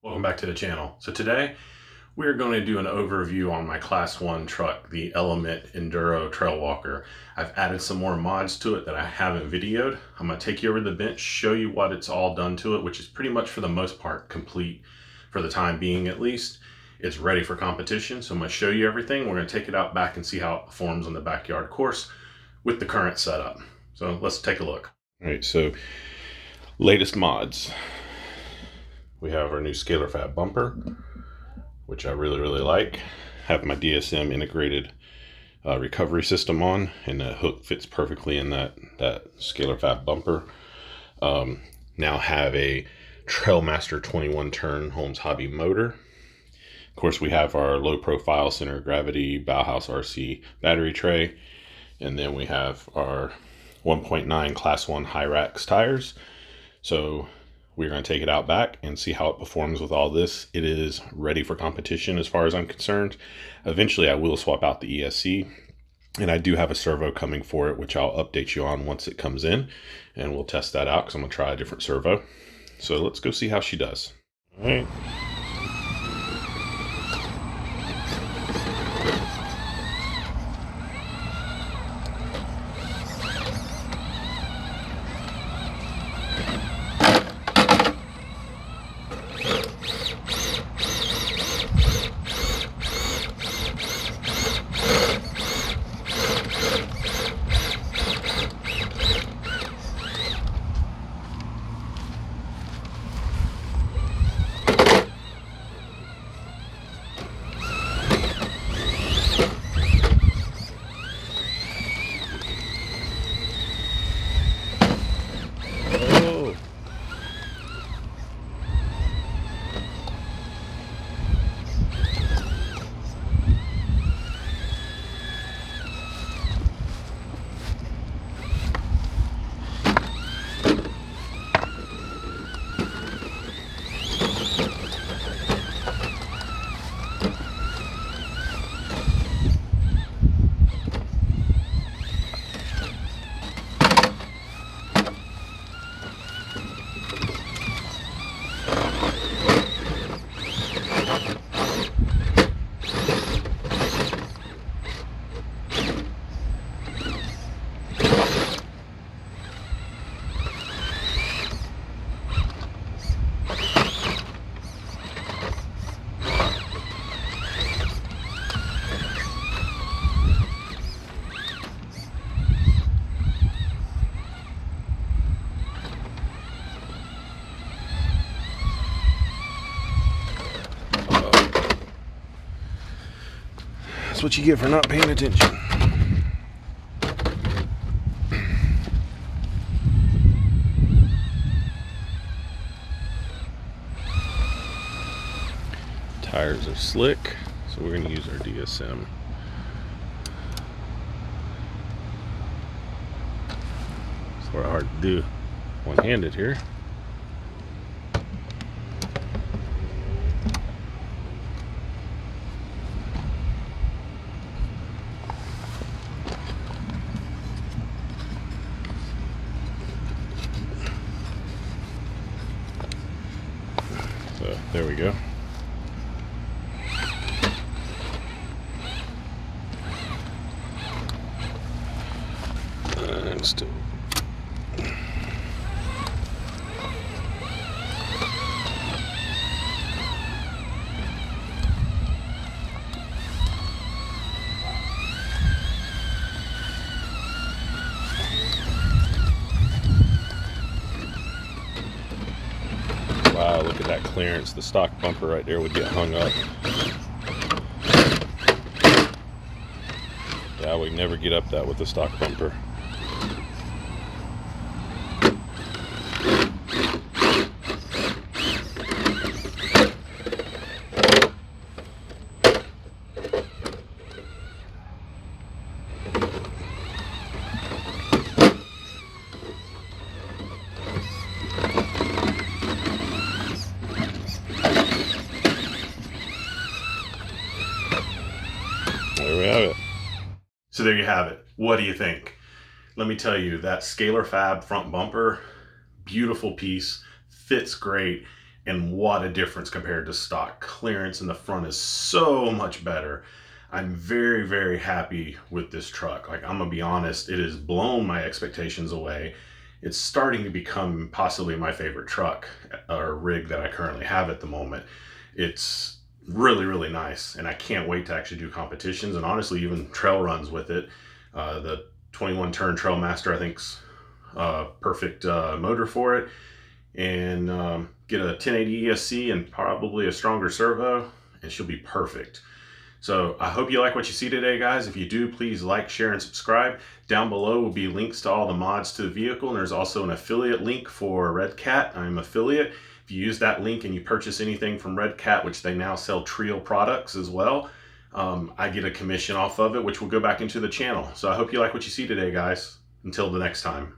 Welcome back to the channel. So today we're going to do an overview on my Class 1 truck, the Element Enduro Trailwalker. I've added some more mods to it that I haven't videoed. I'm going to take you over the bench, show you what it's all done to it, which is pretty much for the most part complete for the time being at least. It's ready for competition, so I'm going to show you everything. We're going to take it out back and see how it performs on the backyard course with the current setup. So let's take a look. All right, so latest mods. We have our new scalar fab bumper, which I really like. Have my DSM integrated recovery system on, and the hook fits perfectly in that scalar fab bumper. Now have a Trailmaster 21 turn Holmes Hobby motor. Of course, we have our low profile center of gravity Bauhaus RC battery tray, and then we have our 1.9 Class 1 Hyrax tires. So we're going to take it out back and see how it performs with all this. It is ready for competition as far as I'm concerned. Eventually I will swap out the ESC, and I do have a servo coming for it, which I'll update you on once it comes in, and we'll test that out because I'm going to try a different servo. So let's go see how she does. All right. That's what you get for not paying attention. Tires are slick, so we're going to use our DSM. It's sort of hard to do one-handed here. So there we go. And still. Wow, look at that clearance. The stock bumper right there would get hung up. Yeah, we never get up that with the stock bumper. There we have it. So there you have it. What do you think? Let me tell you, that scalar fab front bumper, beautiful piece, fits great, and what a difference compared to stock. Clearance in the front is so much better. I'm very, very happy with this truck. Like, I'm gonna be honest, it has blown my expectations away. It's starting to become possibly my favorite truck or rig that I currently have at the moment. It's really, really nice, and I can't wait to actually do competitions and honestly even trail runs with it. The 21 turn Trailmaster I think's perfect motor for it, and get a 1080 ESC and probably a stronger servo, and she'll be perfect. So I hope you like what you see today, guys. If you do, please like, share, and subscribe. Down below will be links to all the mods to the vehicle, and there's also an affiliate link for Red Cat. I'm affiliate. If you use that link and you purchase anything from Red Cat, which they now sell Trio products as well, I get a commission off of it, which will go back into the channel. So I hope you like what you see today, guys. Until the next time.